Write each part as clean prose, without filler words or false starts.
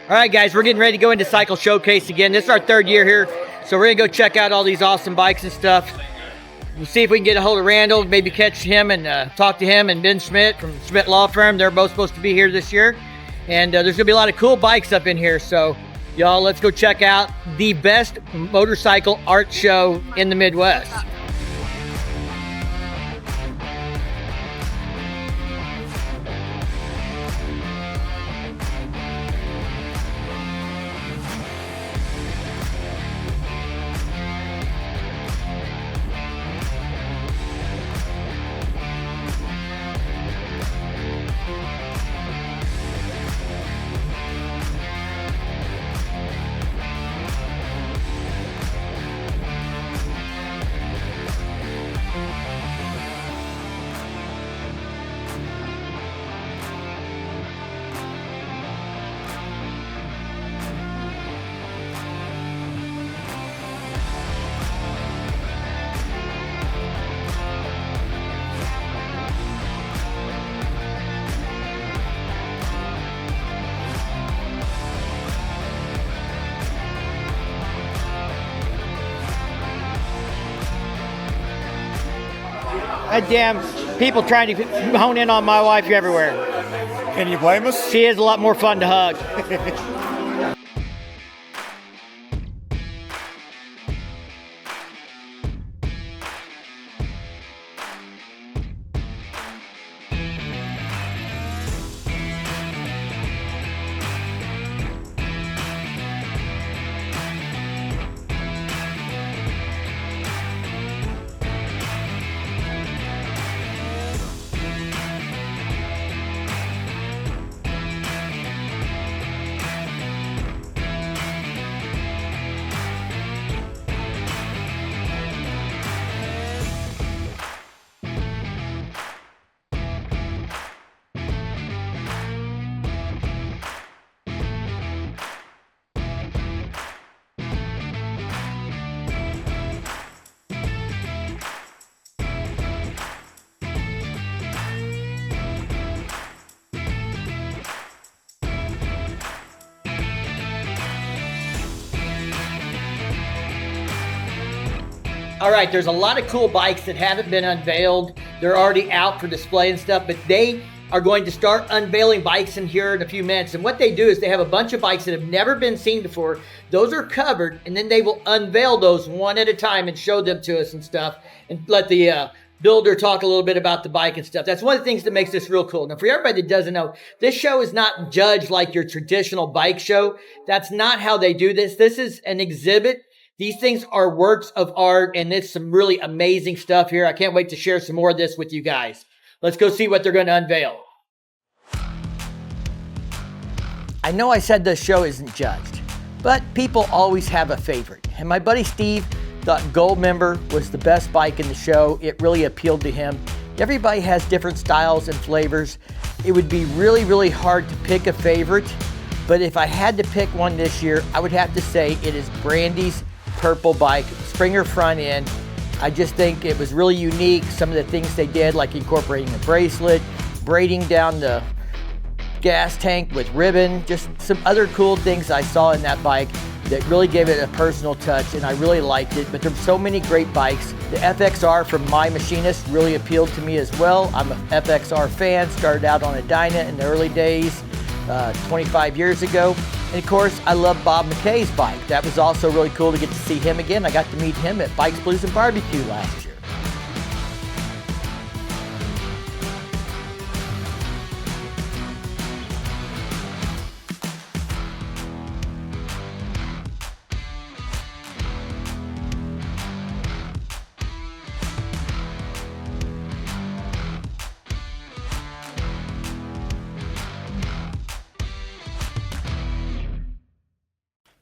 All right, guys, we're getting ready to go into Cycle Showcase again. This is our third year here, so we're going to go check out all these awesome bikes and stuff. We'll see if we can get a hold of Randall, maybe catch him and talk to him, and Ben Schmidt from Schmidt Law Firm. They're both supposed to be here this year. And there's going to be a lot of cool bikes up in here. So, y'all, let's go check out the best motorcycle art show in the Midwest. Damn people trying to hone in on my wife everywhere. Can you blame us? She is a lot more fun to hug. All right, there's a lot of cool bikes that haven't been unveiled. They're already out for display and stuff, but they are going to start unveiling bikes in here in a few minutes. And what they do is they have a bunch of bikes that have never been seen before. Those are covered, and then they will unveil those one at a time and show them to us and stuff, and let the builder talk a little bit about the bike and stuff. That's one of the things that makes this real cool. Now, for everybody that doesn't know, this show is not judged like your traditional bike show. That's not how they do this. This is an exhibit. These things are works of art, and it's some really amazing stuff here. I can't wait to share some more of this with you guys. Let's go see what they're going to unveil. I know I said this show isn't judged, but people always have a favorite. And my buddy Steve thought Goldmember was the best bike in the show. It really appealed to him. Everybody has different styles and flavors. It would be really, really hard to pick a favorite, but if I had to pick one this year, I would have to say it is Brandy's purple bike, Springer front end. I just think it was really unique. Some of the things they did, like incorporating a bracelet, braiding down the gas tank with ribbon, just some other cool things I saw in that bike that really gave it a personal touch, and I really liked it. But there's so many great bikes. The FXR from My Machinist really appealed to me as well. I'm an FXR fan, started out on a Dyna in the early days, 25 years ago. And of course, I love Bob McKay's bike. That was also really cool to get to see him again. I got to meet him at Bikes, Blues, and Barbecue last year.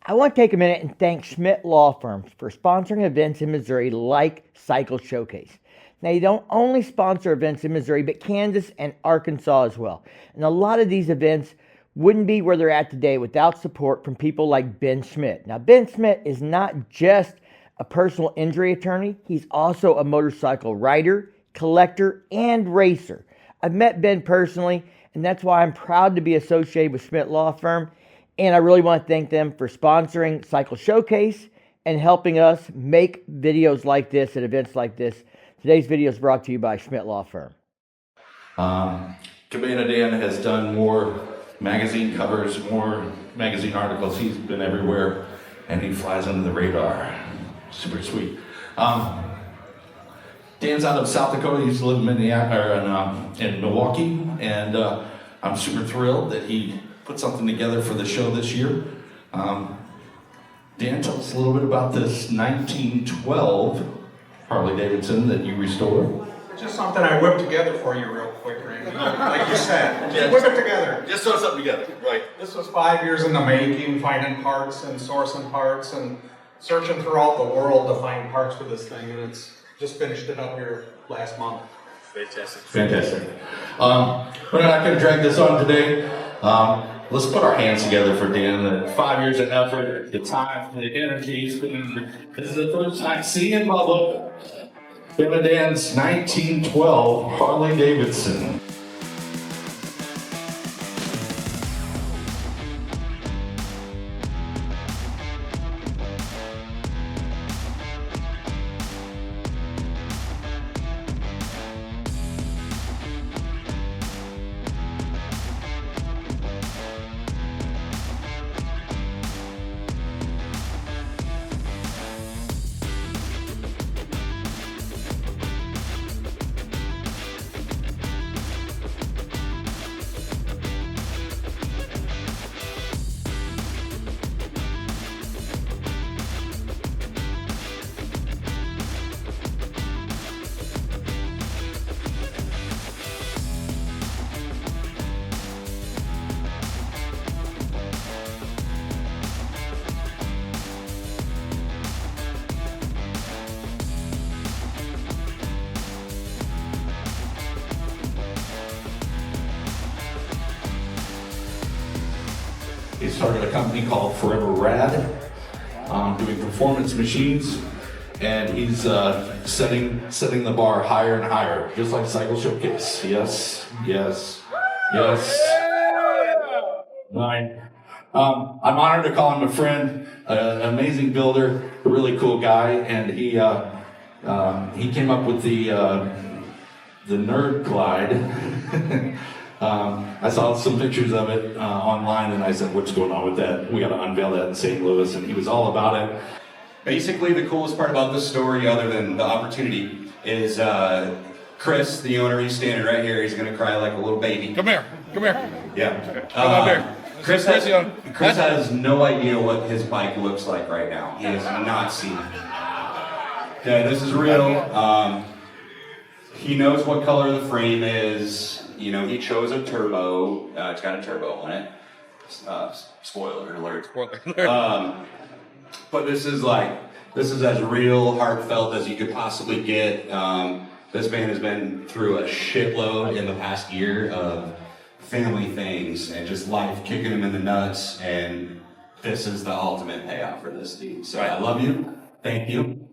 I want to take a minute and thank Schmidt Law Firm for sponsoring events in Missouri like Cycle Showcase. Now, they don't only sponsor events in Missouri, but Kansas and Arkansas as well. And a lot of these events wouldn't be where they're at today without support from people like Ben Schmidt. Now, Ben Schmidt is not just a personal injury attorney. He's also a motorcycle rider, collector, and racer. I've met Ben personally, and that's why I'm proud to be associated with Schmidt Law Firm. And I really want to thank them for sponsoring Cycle Showcase and helping us make videos like this at events like this. Today's video is brought to you by Schmidt Law Firm. Cabana Dan has done more magazine covers, more magazine articles. He's been everywhere, and he flies under the radar. Super sweet. Dan's out of South Dakota. He used to live in Milwaukee, and I'm super thrilled that he put something together for the show this year. Dan, tell us a little bit about this 1912 Harley-Davidson that you restored. Just something I whipped together for you real quick, Randy. Like you said, just whip it together. Just throw something together, right? This was 5 years in the making, finding parts and sourcing parts and searching throughout the world to find parts for this thing, and it's just finished it up here last month. Fantastic. Fantastic. We're not going to drag this on today. Let's put our hands together for Dan. The 5 years of effort, the time, the energy. This is the first time seeing Bubba. Dan's 1912 Harley-Davidson. He started a company called Forever Rad, doing performance machines, and he's setting the bar higher and higher, just like Cycle Showcase. Yes, yes, yes. Right. I'm honored to call him a friend, an amazing builder, a really cool guy, and he came up with the Nerd Glide. I saw some pictures of it online, and I said, what's going on with that? We got to unveil that in St. Louis, and he was all about it. Basically, the coolest part about this story, other than the opportunity, is Chris, the owner. He's standing right here. He's going to cry like a little baby. Come here. Yeah. Come on here. Chris has no idea what his bike looks like right now. He has not seen it. Okay, this is real. He knows what color the frame is. You know, he chose a turbo. It's got a turbo on it. Spoiler alert. But this is as real, heartfelt as you could possibly get. This man has been through a shitload in the past year of family things and just life kicking him in the nuts, and this is the ultimate payoff for this dude. So I love you. Thank you.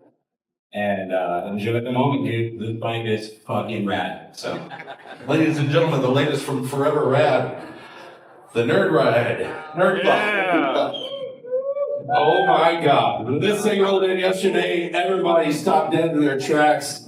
And enjoy the moment, dude. This bike is fucking rad. So, Ladies and gentlemen, the latest from Forever Rad, the Nerd Ride. Nerd Glide. Oh my God. When this thing rolled in yesterday, everybody stopped dead in their tracks.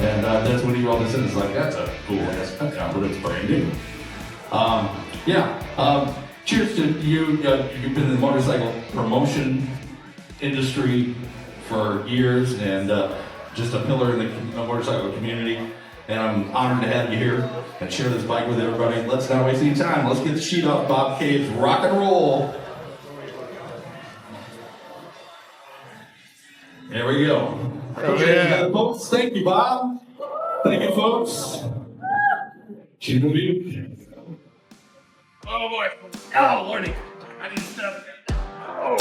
And that's when he rolled this in. It's like, that's a cool ass pickup, but it's brand new. Cheers to you. You've been in the motorcycle promotion industry for years and just a pillar in the motorcycle community. And I'm honored to have you here and share this bike with everybody. Let's not waste any time. Let's get the sheet off Bob McKay's Rock and Roll. There we go. Okay, folks. Thank you, Bob. Thank you, folks. Keep the view. Oh boy. Oh, Lordy. I need stuff. Oh.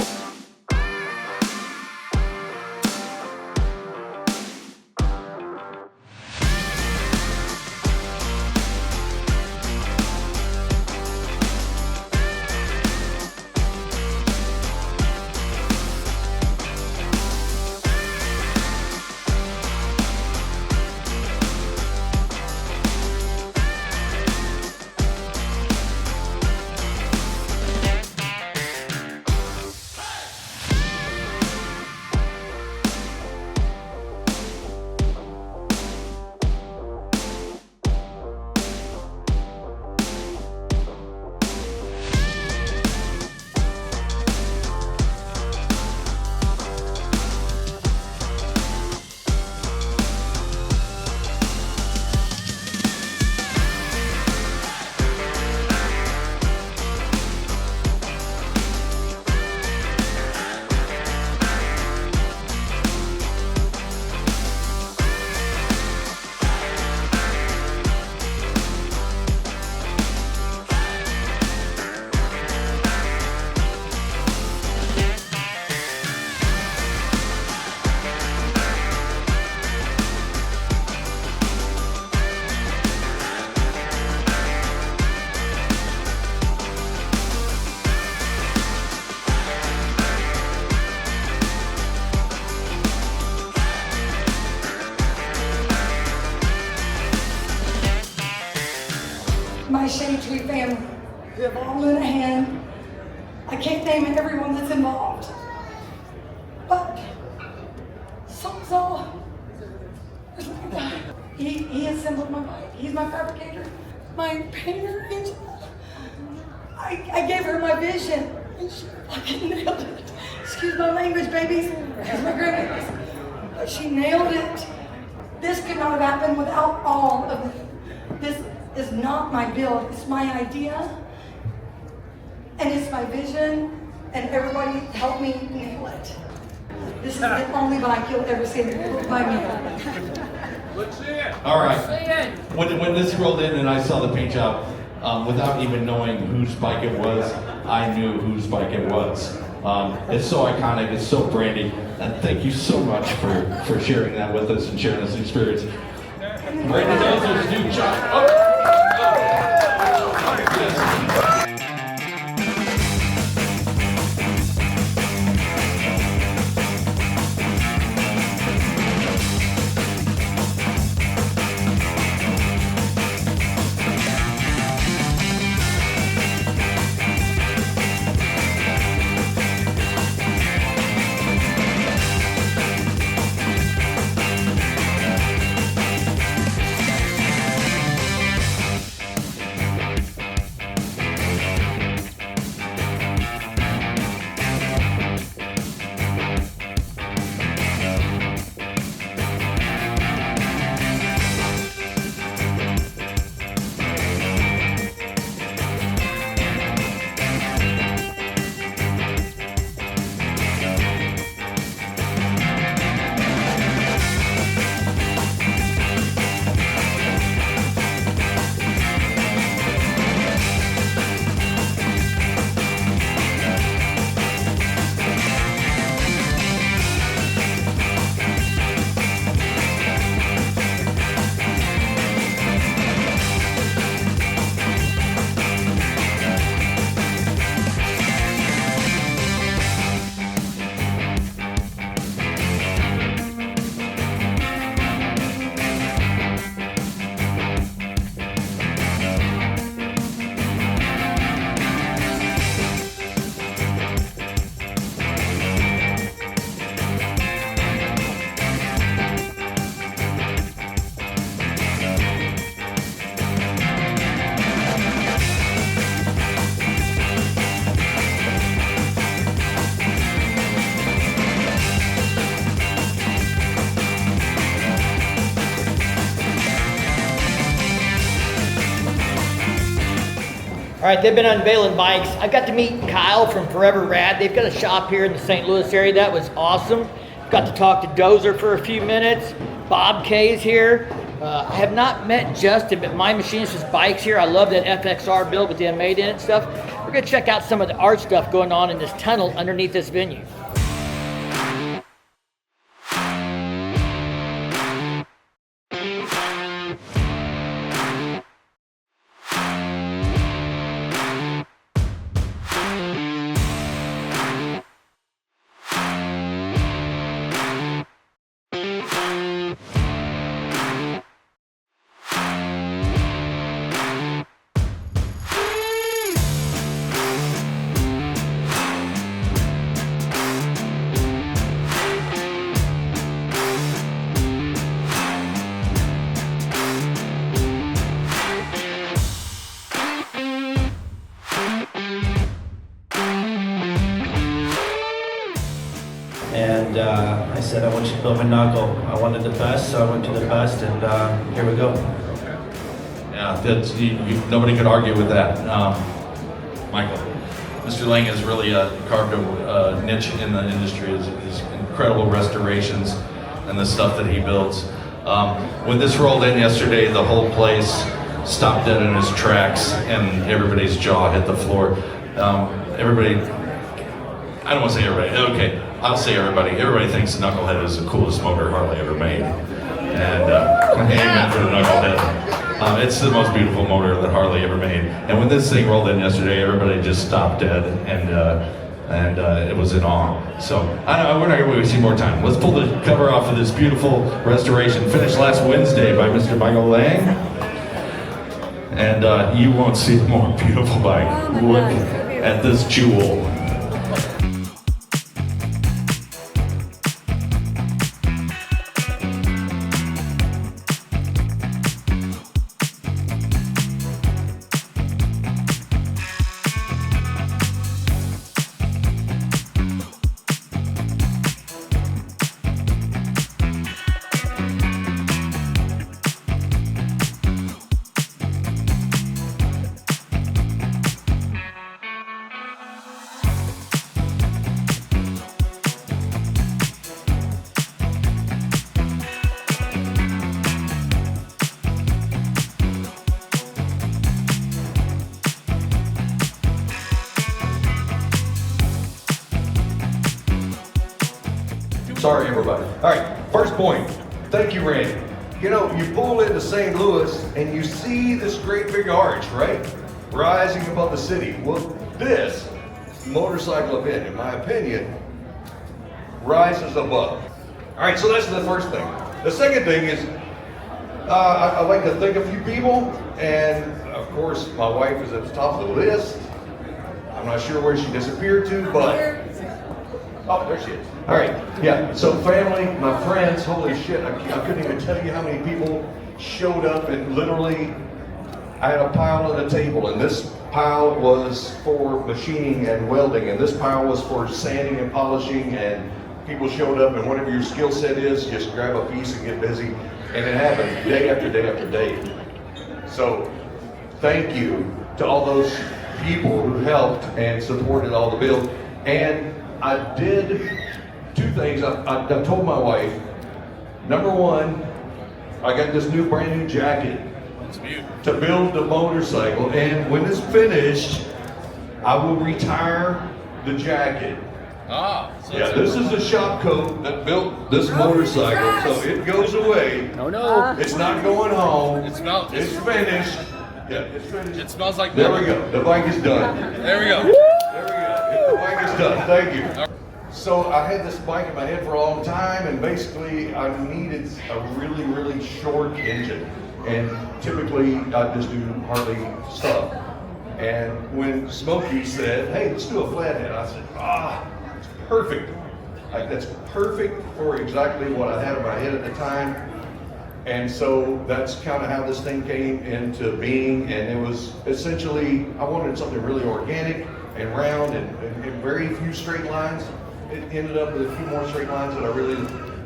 My Shade Tree family, we have all lent a hand. I can't name everyone that's involved, but Sawzall, where's my guy? He assembled my bike. He's my fabricator, my painter, angel. I gave her my vision, and she fucking nailed it. Excuse my language, babies. Excuse my grandbabies. But she nailed it. This could not have happened without all of them. This is not my build, it's my idea, and it's my vision, and everybody helped me nail it. This is the only bike you'll ever see by me. Let's see it. All right. When this rolled in and I saw the paint job, without even knowing whose bike it was, I knew whose bike it was. It's so iconic, it's so brandy, and thank you so much for sharing that with us and sharing this experience. Brandy Dozer's new job. All right, they've been unveiling bikes. I got to meet Kyle from Forever Rad. They've got a shop here in the St. Louis area. That was awesome. Got to talk to Dozer for a few minutes. Bob McKay is here. I have not met Justin, but My Machinist bike's here. I love that FXR build with the unmade in it and stuff. We're gonna check out some of the art stuff going on in this tunnel underneath this venue. And I said, I want you to build my knuckle. I wanted the best, so I went to the best, and here we go. Yeah, that's, nobody could argue with that. Michael, Mr. Lang has really carved a niche in the industry. His incredible restorations and the stuff that he builds. When this rolled in yesterday, the whole place stopped dead in its tracks, and everybody's jaw hit the floor. Everybody, I don't want to say everybody, okay, I'll say everybody. Everybody thinks the Knucklehead is the coolest motor Harley ever made. And amen for the Knucklehead. It's the most beautiful motor that Harley ever made. And when this thing rolled in yesterday, everybody just stopped dead, and it was in awe. So we're not going to waste any more time. Let's pull the cover off of this beautiful restoration, finished last Wednesday by Mr. Michael Lang. And you won't see a more beautiful bike. Look at this jewel. Sorry, everybody. All right, first point. Thank you, Randy. You know, you pull into St. Louis and you see this great big arch, right? Rising above the city. Well, this motorcycle event, in my opinion, rises above. All right, so that's the first thing. The second thing is, I like to thank a few people, and of course, my wife is at the top of the list. I'm not sure where she disappeared to, but oh, there she is. All right, yeah, so family, my friends, holy shit, I couldn't even tell you how many people showed up, and literally, I had a pile at a table, and this pile was for machining and welding, and this pile was for sanding and polishing, and people showed up, and whatever your skill set is, just grab a piece and get busy, and it happened day after day after day. So, thank you to all those people who helped and supported all the build, and I did two things. I told my wife, number one, I got this new brand new jacket to build the motorcycle, and when it's finished, I will retire the jacket. Yeah, this is a shop coat that built this motorcycle, so it goes away. No. It's not going home. It smells. It's finished. Yeah, it's finished. It smells like There we go. The bike is done. There we go. There we go. The bike is done. Thank you. So I had this bike in my head for a long time, and basically I needed a really, really short engine. And typically I just do Harley stuff. And when Smokey said, hey, let's do a flathead, I said, it's perfect. Like, that's perfect for exactly what I had in my head at the time. And so that's kind of how this thing came into being. And it was essentially, I wanted something really organic and round and very few straight lines. It ended up with a few more straight lines that I really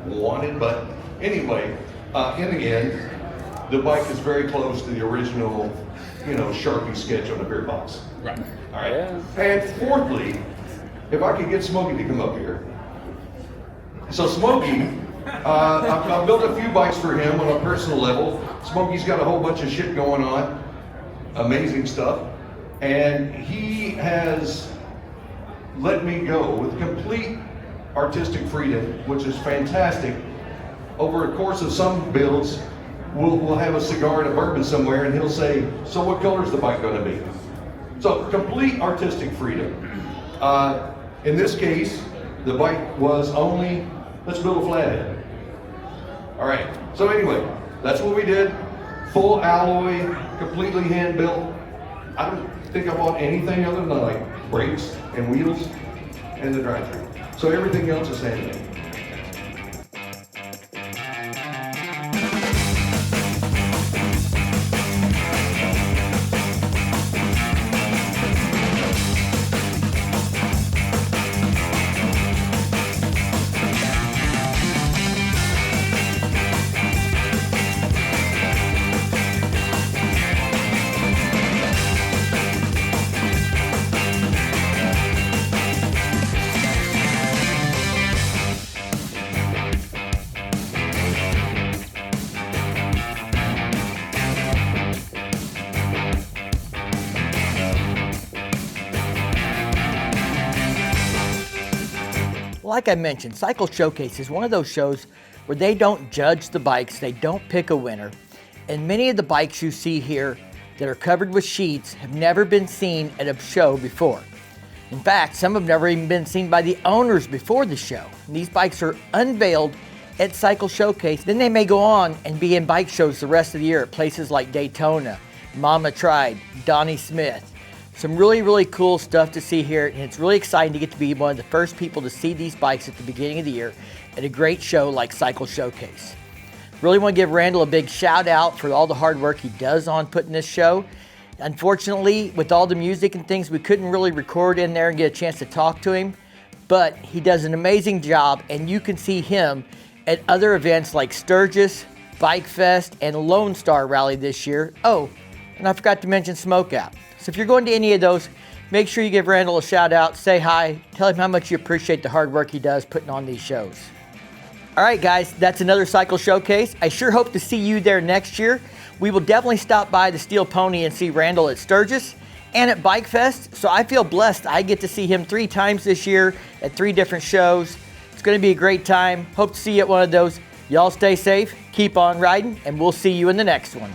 wanted. But anyway, in the end, the bike is very close to the original, Sharpie sketch on the beer box. Right. All right. And fourthly, if I could get Smokey to come up here. So Smokey, I've built a few bikes for him on a personal level. Smokey's got a whole bunch of shit going on, amazing stuff, and he has let me go with complete artistic freedom, which is fantastic. Over a course of some builds, we'll have a cigar and a bourbon somewhere, and he'll say, "So what color is the bike going to be?" So complete artistic freedom. In this case, the bike was only, let's build a flathead. All right, so anyway, that's what we did. Full alloy, completely hand built. I don't think I bought anything other than like brakes and wheels and the drivetrain. So everything else is handmade. Like I mentioned, Cycle Showcase is one of those shows where they don't judge the bikes, they don't pick a winner, and many of the bikes you see here that are covered with sheets have never been seen at a show before. In fact, some have never even been seen by the owners before the show. And these bikes are unveiled at Cycle Showcase, then they may go on and be in bike shows the rest of the year at places like Daytona, Mama Tried, Donnie Smith. Some really, really cool stuff to see here, and it's really exciting to get to be one of the first people to see these bikes at the beginning of the year at a great show like Cycle Showcase. Really want to give Randall a big shout out for all the hard work he does on putting this show. Unfortunately, with all the music and things, we couldn't really record in there and get a chance to talk to him, but he does an amazing job, and you can see him at other events like Sturgis, Bike Fest, and Lone Star Rally this year. Oh, and I forgot to mention Smoke Out. So if you're going to any of those, make sure you give Randall a shout out, say hi, tell him how much you appreciate the hard work he does putting on these shows. All right, guys, that's another Cycle Showcase. I sure hope to see you there next year. We will definitely stop by the Steel Pony and see Randall at Sturgis and at Bike Fest. So I feel blessed I get to see him 3 times this year at 3 different shows. It's going to be a great time. Hope to see you at one of those. Y'all stay safe, keep on riding, and we'll see you in the next one.